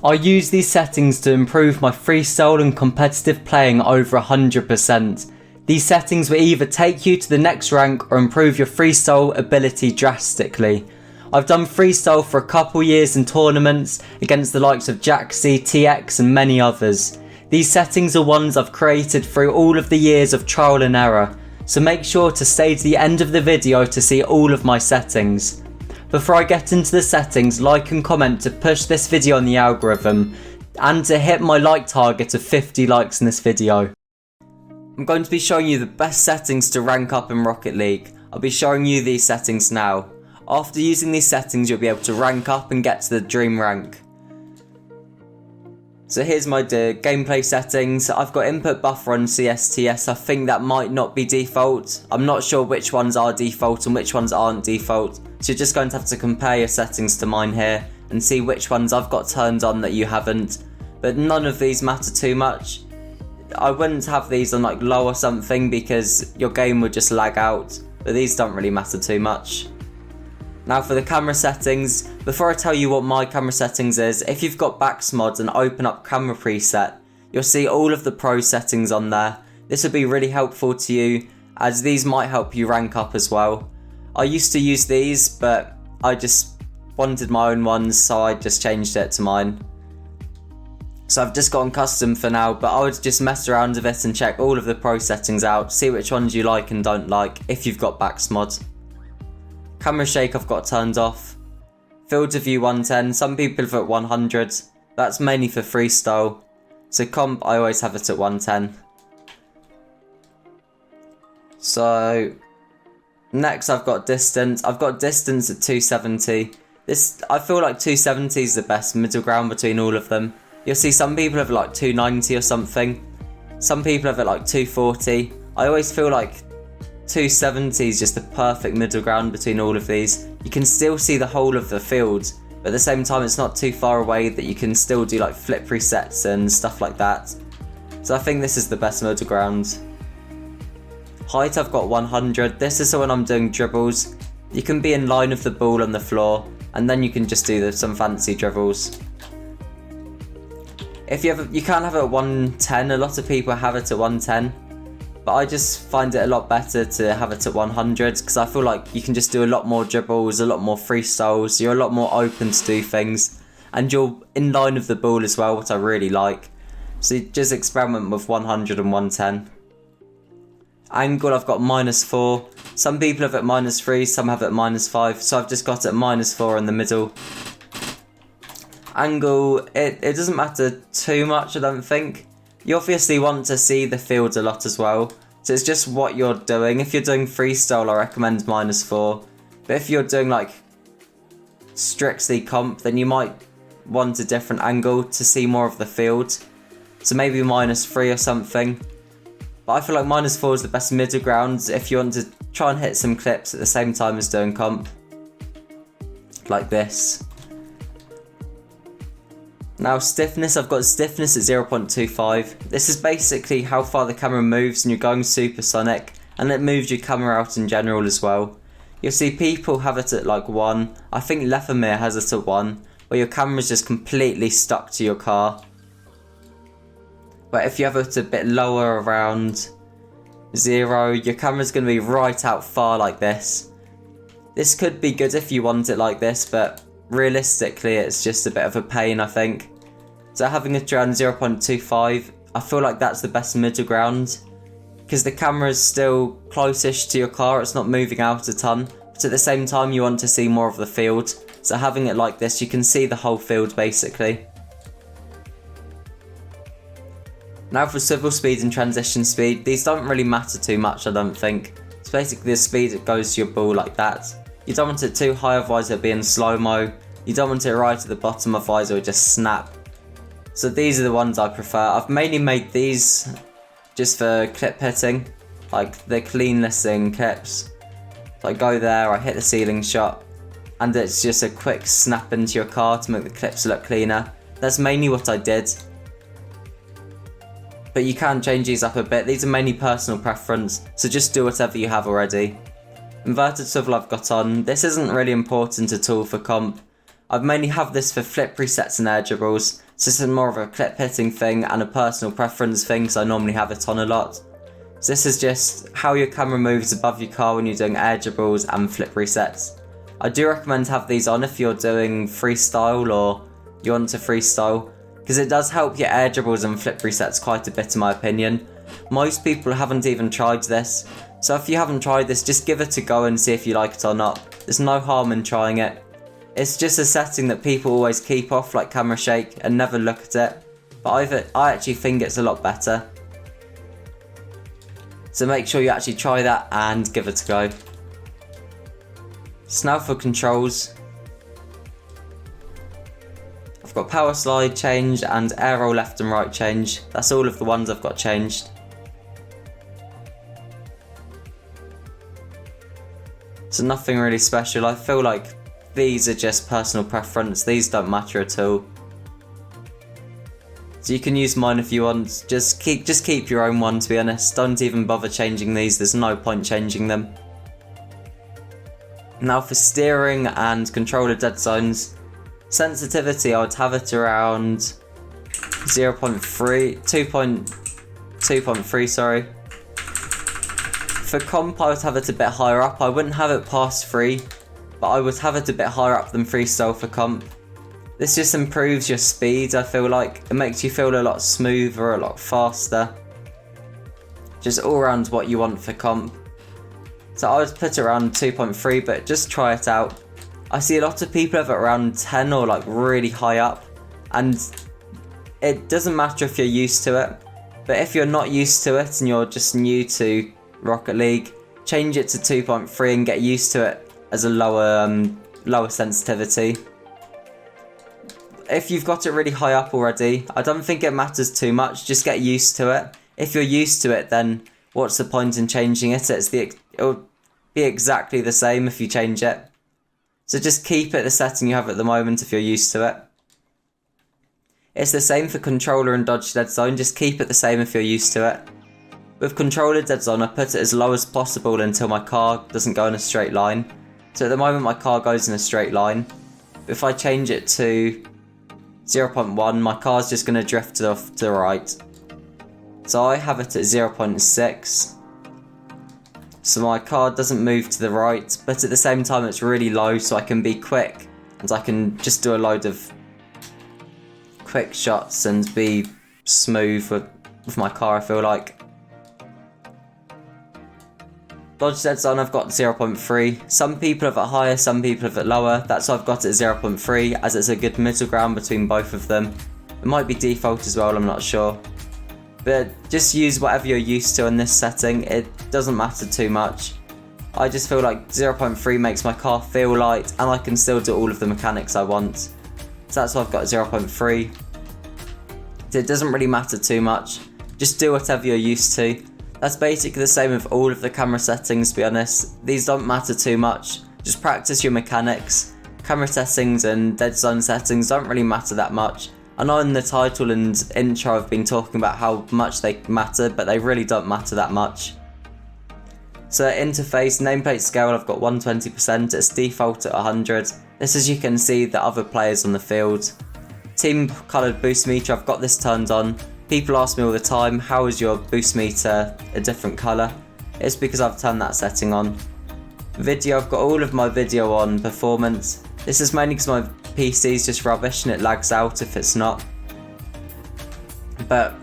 I use these settings to improve my freestyle and competitive playing over 100%. These settings will either take you to the next rank or improve your freestyle ability drastically. I've done freestyle for a couple years in tournaments against the likes of Jaxi, TX and many others. These settings are ones I've created through all of the years of trial and error, so make sure to stay to the end of the video to see all of my settings. Before I get into the settings, like and comment to push this video on the algorithm and to hit my like target of 50 likes in this video. I'm going to be showing you the best settings to rank up in Rocket League. I'll be showing you these settings now. After using these settings, you'll be able to rank up and get to the dream rank. So here's my gameplay settings. I've got input buffer on CSTS. I think that might not be default. I'm not sure which ones are default and which ones aren't default. So you're just going to have to compare your settings to mine here and see which ones I've got turned on that you haven't. But none of these matter too much. I wouldn't have these on like low or something because your game would just lag out, but these don't really matter too much. Now for the camera settings, before I tell you what my camera settings is, if you've got Backs mods and open up camera preset, you'll see all of the pro settings on there. This would be really helpful to you as these might help you rank up as well. I used to use these, but I just wanted my own ones, so I just changed it to mine. So I've just gone custom for now, but I would just mess around with it and check all of the pro settings out, see which ones you like and don't like if you've got Backs mod. Camera shake I've got turned off. Field of view 110, some people have it at 100, that's mainly for freestyle. So comp I always have it at 110. So next I've got distance at 270. I feel like 270 is the best middle ground between all of them. You'll see some people have like 290 or something. Some people have it like 240. I always feel like 270 is just the perfect middle ground between all of these. You can still see the whole of the field, but at the same time it's not too far away that you can still do like flip resets and stuff like that. So I think this is the best middle ground. Height I've got 100. This is so when I'm doing dribbles, you can be in line with the ball on the floor and then you can just do some fancy dribbles. You can have it at 110, a lot of people have it at 110, but I just find it a lot better to have it at 100 because I feel like you can just do a lot more dribbles, a lot more freestyles, you're a lot more open to do things, and you're in line with the ball as well, what I really like. So you just experiment with 100 and 110. Angle I've got -4, some people have it -3, some have it -5, so I've just got it at -4 in the middle. Angle, it doesn't matter too much I don't think. You obviously want to see the field a lot as well, so it's just what you're doing. If you're doing freestyle I recommend -4, but if you're doing like strictly comp then you might want a different angle to see more of the field, so maybe -3 or something. But I feel like -4 is the best middle ground if you want to try and hit some clips at the same time as doing comp, like this. Now stiffness, I've got stiffness at 0.25. This is basically how far the camera moves and you're going supersonic, and it moves your camera out in general as well. You'll see people have it at like 1, I think Lefamir has it at 1, where your camera's just completely stuck to your car. But if you have it a bit lower, around 0, your camera's going to be right out far like this. This could be good if you want it like this, but realistically it's just a bit of a pain I think. So having it around 0.25, I feel like that's the best middle ground, because the camera is still close-ish to your car, it's not moving out a ton, but at the same time you want to see more of the field, so having it like this you can see the whole field basically. Now for swivel speed and transition speed, these don't really matter too much I don't think. It's basically the speed it goes to your ball like that. You don't want it too high, otherwise it'll be in slow-mo. You don't want it right at the bottom, otherwise it'll just snap. So these are the ones I prefer. I've mainly made these just for clip hitting, like the clean listing clips. So I go there, I hit the ceiling shot, and it's just a quick snap into your car to make the clips look cleaner. That's mainly what I did. But you can change these up a bit. These are mainly personal preference, so just do whatever you have already. Inverted swivel I've got on. This isn't really important at all for comp. I mainly have this for flip resets and air dribbles, So this is more of a clip hitting thing and a personal preference thing, so I normally have it on a lot. So this is just how your camera moves above your car when you're doing air dribbles and flip resets. I do recommend to have these on if you're doing freestyle or you want to freestyle, because it does help your air dribbles and flip resets quite a bit in my opinion. Most people haven't even tried this, so if you haven't tried this, just give it a go and see if you like it or not. There's no harm in trying it. It's just a setting that people always keep off, like camera shake, and never look at it, but I actually think it's a lot better. So make sure you actually try that and give it a go. So now for controls. I've got power slide changed and air roll left and right changed. That's all of the ones I've got changed. So nothing really special. I feel like these are just personal preference. These don't matter at all. So you can use mine if you want. Just keep your own one, to be honest. Don't even bother changing these. There's no point changing them. Now for steering and controller dead zones. Sensitivity, I would have it around 2.3, sorry. For comp, I would have it a bit higher up. I wouldn't have it past 3, but I would have it a bit higher up than freestyle for comp. This just improves your speed, I feel like. It makes you feel a lot smoother, a lot faster. Just all around what you want for comp. So I would put it around 2.3, but just try it out. I see a lot of people have it around 10 or like really high up, and it doesn't matter if you're used to it, but if you're not used to it and you're just new to Rocket League, change it to 2.3 and get used to it as a lower sensitivity. If you've got it really high up already, I don't think it matters too much, just get used to it. If you're used to it, then what's the point in changing it? It'll be exactly the same if you change it. So just keep it the setting you have at the moment if you're used to it. It's the same for controller and dodge dead zone, just keep it the same if you're used to it. With controller dead zone, I put it as low as possible until my car doesn't go in a straight line. So at the moment my car goes in a straight line. If I change it to 0.1, my car's just going to drift off to the right. So I have it at 0.6. So my car doesn't move to the right, but at the same time it's really low, so I can be quick and I can just do a load of quick shots and be smooth with my car, I feel like. Dodge dead zone, I've got 0.3. Some people have it higher, some people have it lower. That's why I've got it at 0.3, as it's a good middle ground between both of them. It might be default as well, I'm not sure. But just use whatever you're used to in this setting, it doesn't matter too much. I just feel like 0.3 makes my car feel light and I can still do all of the mechanics I want. So that's why I've got 0.3. It doesn't really matter too much, just do whatever you're used to. That's basically the same with all of the camera settings, to be honest. These don't matter too much, just practice your mechanics. Camera settings and dead zone settings don't really matter that much. I know in the title and intro I've been talking about how much they matter, but they really don't matter that much. So interface, nameplate scale, I've got 120%, it's default at 100. This, as you can see, the other players on the field. Team coloured boost meter, I've got this turned on. People ask me all the time, how is your boost meter a different colour? It's because I've turned that setting on. Video, I've got all of my video on performance. This is mainly because my PC is just rubbish and it lags out if it's not. But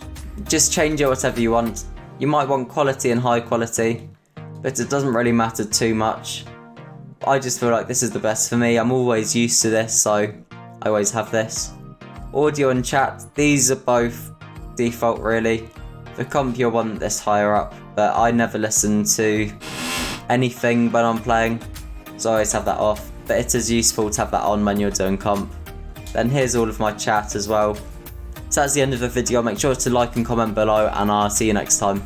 just change it whatever you want. You might want quality and high quality, but it doesn't really matter too much. I just feel like this is the best for me. I'm always used to this, so I always have this. Audio and chat, these are both default really. For comp you'll want this higher up, but I never listen to anything when I'm playing, so I always have that off. But it is useful to have that on when you're doing comp. Then here's all of my chat as well. So that's the end of the video. Make sure to like and comment below, and I'll see you next time.